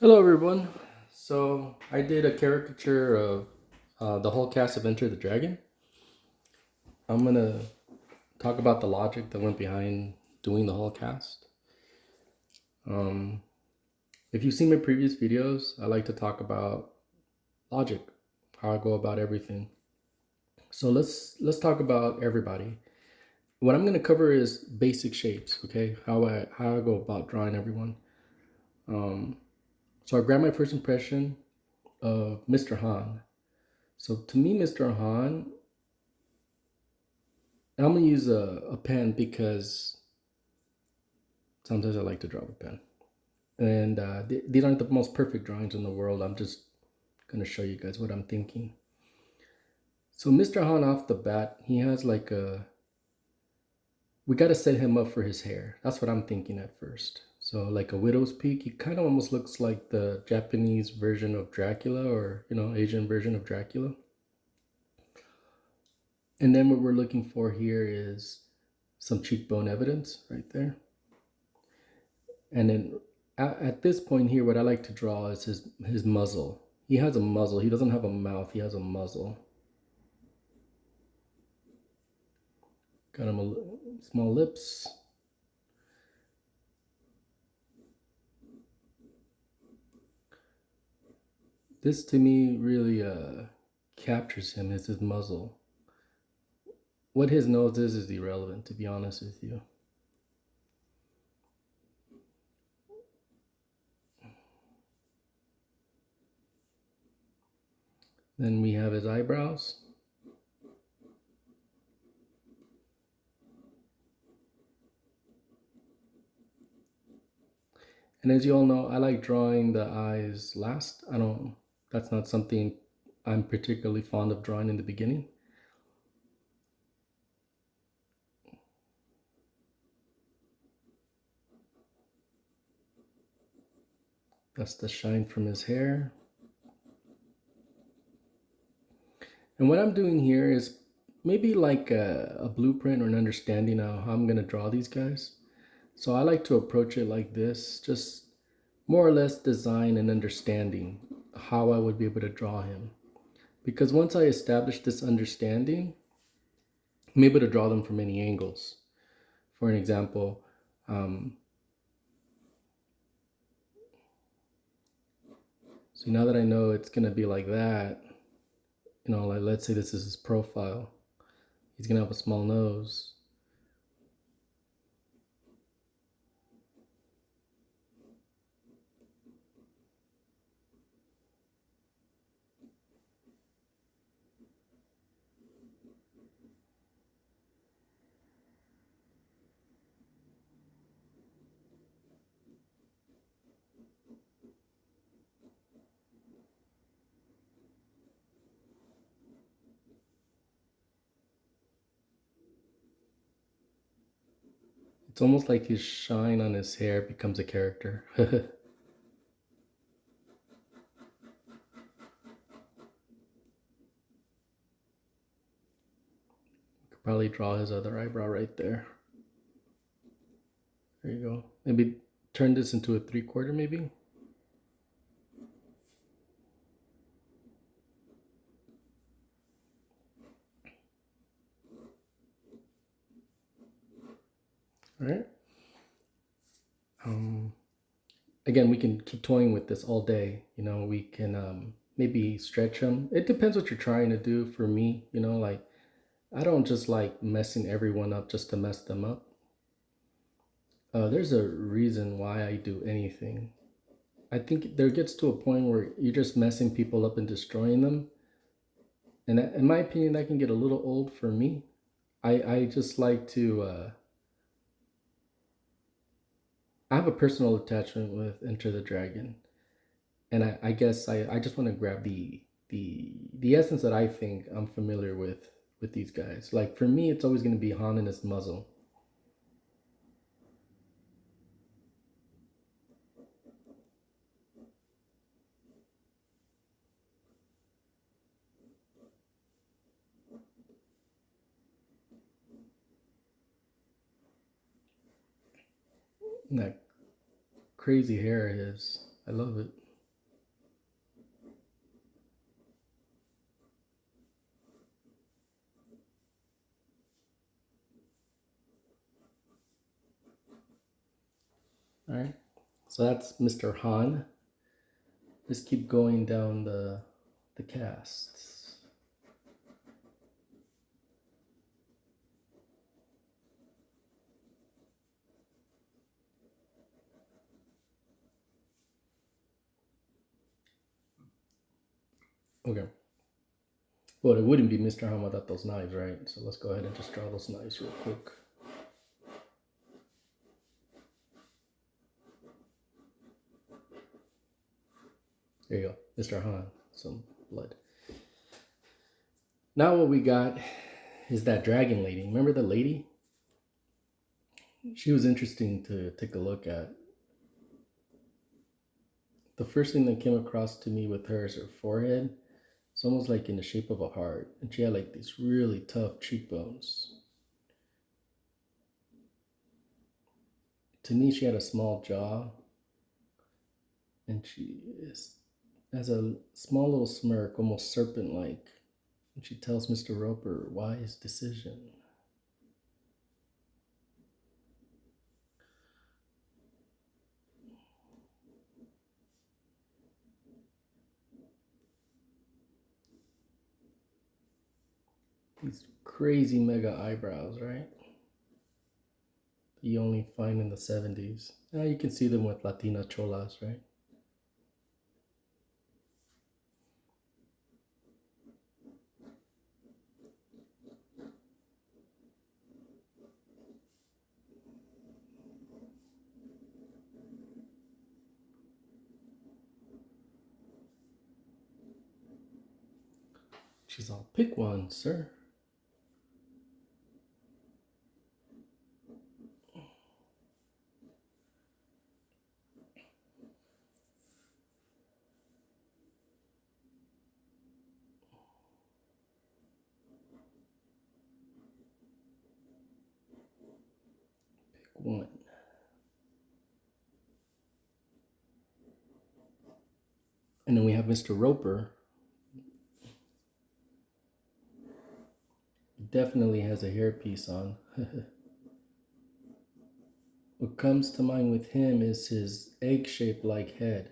Hello, everyone. So I did a caricature of the whole cast of Enter the Dragon. I'm gonna talk about the logic that went behind doing the whole cast. Um, if you've seen my previous videos, I like to talk about logic, how I go about everything. So let's talk about everybody. What I'm gonna cover is basic shapes. Okay, how I go about drawing everyone. Um, so I grab my first impression of Mr. Han. So to me, Mr. Han, I'm gonna use a pen because sometimes I like to draw with pen. And these aren't the most perfect drawings in the world. I'm just gonna show you guys what I'm thinking. So Mr. Han off the bat, he has like a. We gotta set him up for his hair. That's what I'm thinking at first. So like a widow's peak, he kind of almost looks like the Japanese version of Dracula, or Asian version of Dracula. And then what we're looking for here is some cheekbone evidence right there. And then at this point here, what I like to draw is his muzzle. He has a muzzle. He doesn't have a mouth. He has a muzzle. Got him a small lips. This to me really captures him, is his muzzle. What his nose is irrelevant, to be honest with you. Then we have his eyebrows. And as you all know, I like drawing the eyes last. That's not something I'm particularly fond of drawing in the beginning. That's the shine from his hair. And what I'm doing here is maybe like a blueprint or an understanding of how I'm going to draw these guys. So I like to approach it like this, just more or less design and understanding how I would be able to draw him. Because once I establish this understanding, I'm able to draw them from any angles. For an example, so now that I know it's going to be like that, like let's say this is his profile. He's going to have a small nose. It's almost like his shine on his hair becomes a character. Could probably draw his other eyebrow right there. There you go. Maybe turn this into a 3/4 maybe. All right. Um, Again, we can keep toying with this all day. We can maybe stretch them. It depends what you're trying to do. For me, like I don't just like messing everyone up just to mess them up. There's a reason why I do anything. I think there gets to a point where you're just messing people up and destroying them. And in my opinion, that can get a little old for me. I just like to I have a personal attachment with Enter the Dragon, and I guess I just want to grab the essence that I think I'm familiar with these guys. Like for me, it's always going to be Han and his muzzle. And that crazy hair of his, I love it. All right. So that's Mr. Han. Let's keep going down the casts. Okay. Well, it wouldn't be Mr. Han without those knives, right? So let's go ahead and just draw those knives real quick. There you go, Mr. Han, some blood. Now what we got is that dragon lady. Remember the lady? She was interesting to take a look at. The first thing that came across to me with her is her forehead. It's almost like in the shape of a heart. And she had like these really tough cheekbones. To me, she had a small jaw. And has a small little smirk, almost serpent-like. And she tells Mr. Roper why his decision. These crazy mega eyebrows, right? You only find in the 70s. Now you can see them with Latina cholas, right? She's all, pick one, sir. Pick one. And then we have Mr. Roper. He definitely has a hairpiece on. What comes to mind with him is his egg-shaped like head.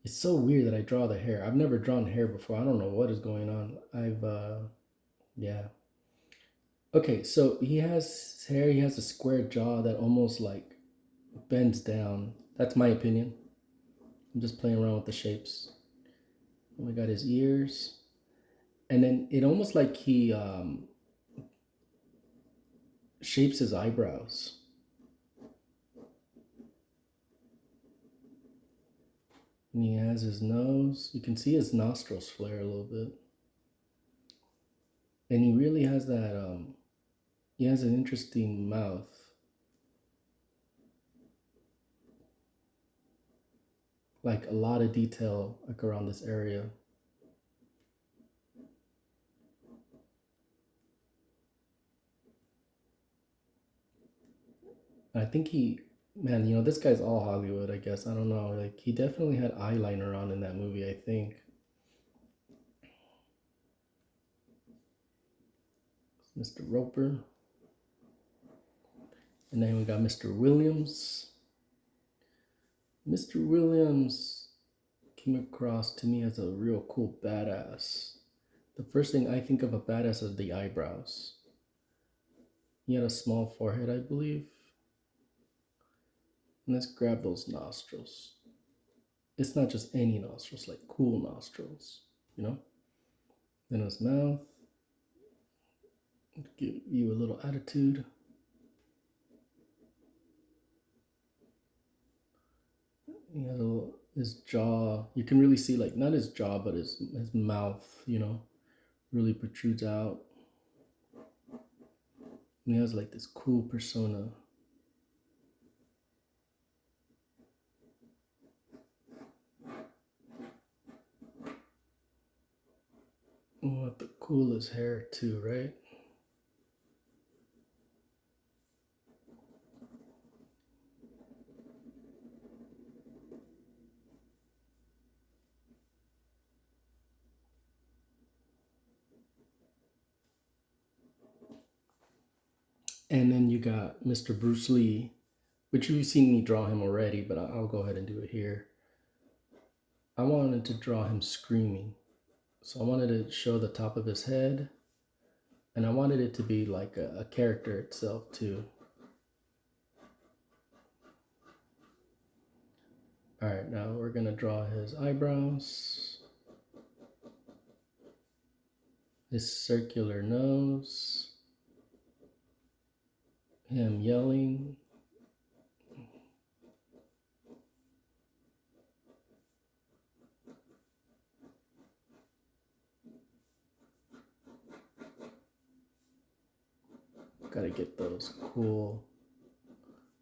It's so weird that I draw the hair. I've never drawn hair before. I don't know what is going on. Yeah. Okay, so he has hair, he has a square jaw that almost like bends down. That's my opinion. I'm just playing around with the shapes. And we got his ears. And then it almost like he shapes his eyebrows. And he has his nose. You can see his nostrils flare a little bit. And he really has that, he has an interesting mouth. Like a lot of detail like around this area. I think man, this guy's all Hollywood, I guess. I don't know. Like, he definitely had eyeliner on in that movie, I think. Mr. Roper. And then we got Mr. Williams. Mr. Williams came across to me as a real cool badass. The first thing I think of a badass is the eyebrows. He had a small forehead, I believe. And let's grab those nostrils. It's not just any nostrils, like cool nostrils, you know? Then his mouth. Give you a little attitude. He has his jaw. You can really see, like, not his jaw, but his mouth, really protrudes out. And he has like this cool persona. What the coolest hair too, right? And then you got Mr. Bruce Lee which you've seen me draw him already, but I'll go ahead and do it here. I wanted to draw him screaming. So I wanted to show the top of his head, and I wanted it to be like a character itself too. All right, now we're gonna draw his eyebrows, his circular nose, him yelling. Gotta get those cool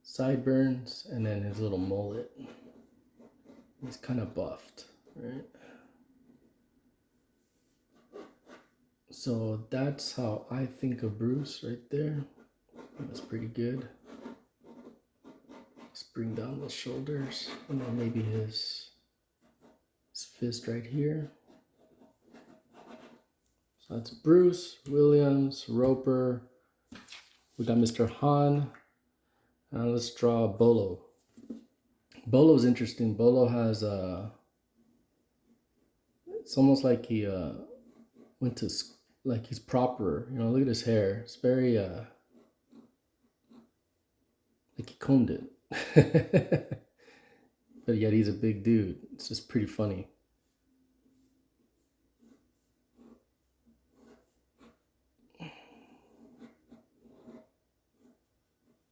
sideburns, and then his little mullet. He's kind of buffed, right? So that's how I think of Bruce right there. That's pretty good. Let's bring down the shoulders, and then maybe his fist right here. So that's Bruce, Williams, Roper. We got Mr. Han. Now let's draw Bolo. Bolo's interesting. Bolo has it's almost like he went to, like he's proper. You know, look at his hair. It's very like he combed it. But yet he's a big dude. It's just pretty funny.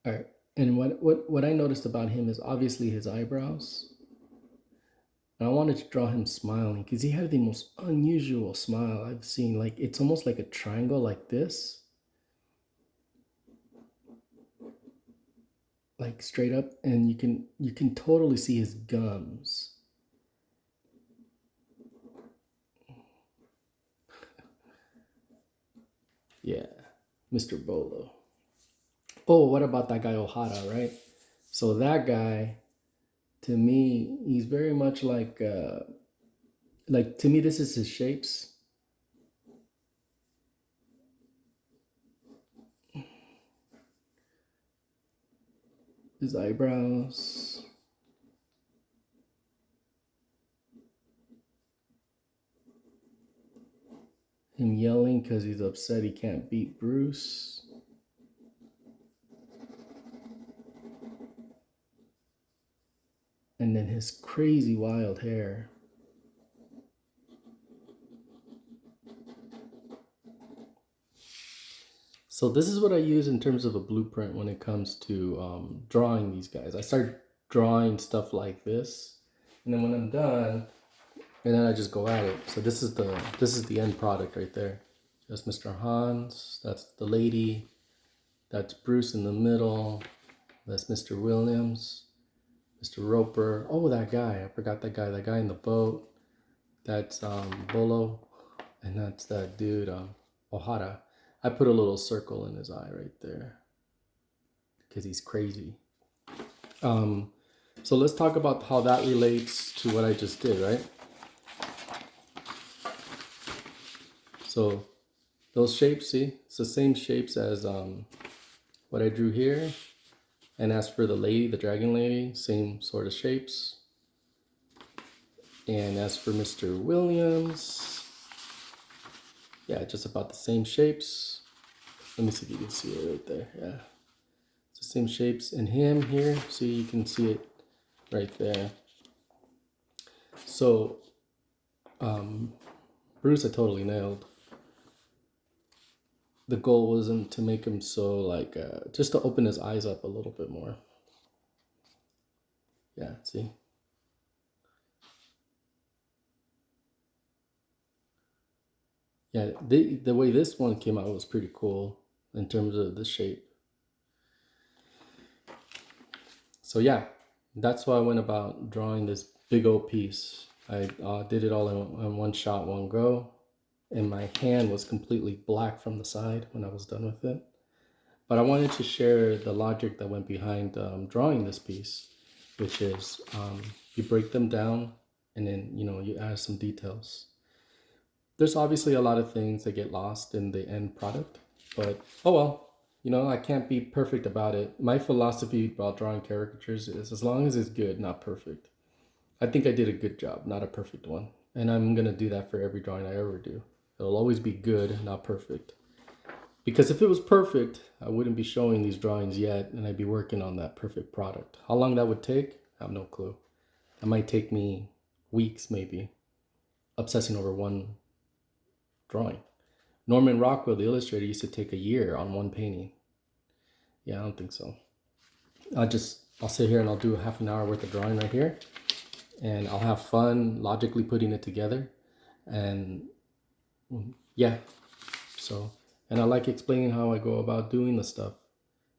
All right. And what I noticed about him is obviously his eyebrows. And I wanted to draw him smiling because he had the most unusual smile I've seen. Like it's almost like a triangle like this. Like straight up, and you can totally see his gums. Yeah, Mr. Bolo. Oh, what about that guy Ohara, right? So that guy, to me, he's very much like to me, this is his shapes. His eyebrows. Him yelling because he's upset he can't beat Bruce. And then his crazy wild hair. So this is what I use in terms of a blueprint when it comes to drawing these guys. I start drawing stuff like this, and then when I'm done, and then I just go at it. So this is the end product right there. That's Mr. Hans. That's the lady. That's Bruce in the middle. That's Mr. Williams. Mr. Roper. Oh, that guy. I forgot that guy. That guy in the boat. That's Bolo. And that's that dude, Ohara. I put a little circle in his eye right there because he's crazy. So let's talk about how that relates to what I just did, right? So those shapes, see, it's the same shapes as what I drew here. And as for the lady, the dragon lady, same sort of shapes. And as for Mr. Williams, yeah, just about the same shapes. Let me see if you can see it right there. Yeah, it's the same shapes. And him here, see, you can see it right there. So Bruce, I totally nailed. The goal wasn't to make him so like, just to open his eyes up a little bit more. Yeah, see? Yeah, the way this one came out was pretty cool in terms of the shape. So yeah, that's why I went about drawing this big old piece. I did it all in one shot, one go. And my hand was completely black from the side when I was done with it. But I wanted to share the logic that went behind drawing this piece, which is you break them down and then, you know, you add some details. There's obviously a lot of things that get lost in the end product, but oh well, You know, I can't be perfect about it. My philosophy about drawing caricatures is as long as it's good, not perfect. I think I did a good job, not a perfect one. And I'm going to do that for every drawing I ever do. It'll always be good, not perfect. Because if it was perfect, I wouldn't be showing these drawings yet, and I'd be working on that perfect product. How long that would take, I have no clue. That might take me weeks, maybe, obsessing over one drawing. Norman Rockwell, the illustrator, used to take a year on one painting. Yeah, I don't think so. I'll sit here and I'll do a half an hour worth of drawing right here, and I'll have fun logically putting it together. And yeah, so, and I like explaining how I go about doing the stuff.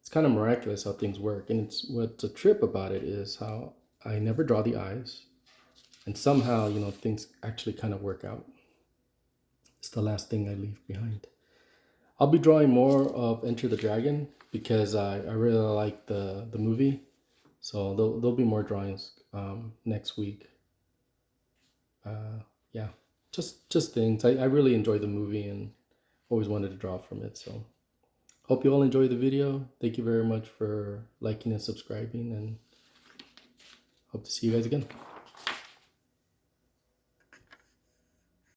It's kind of miraculous how things work. And it's what's a trip about it is how I never draw the eyes. And somehow, you know, things actually kind of work out. It's the last thing I leave behind. I'll be drawing more of Enter the Dragon because I really like the movie. So there'll be more drawings next week. Yeah, just things. I really enjoy the movie and always wanted to draw from it. So hope you all enjoy the video. Thank you very much for liking and subscribing, and hope to see you guys again.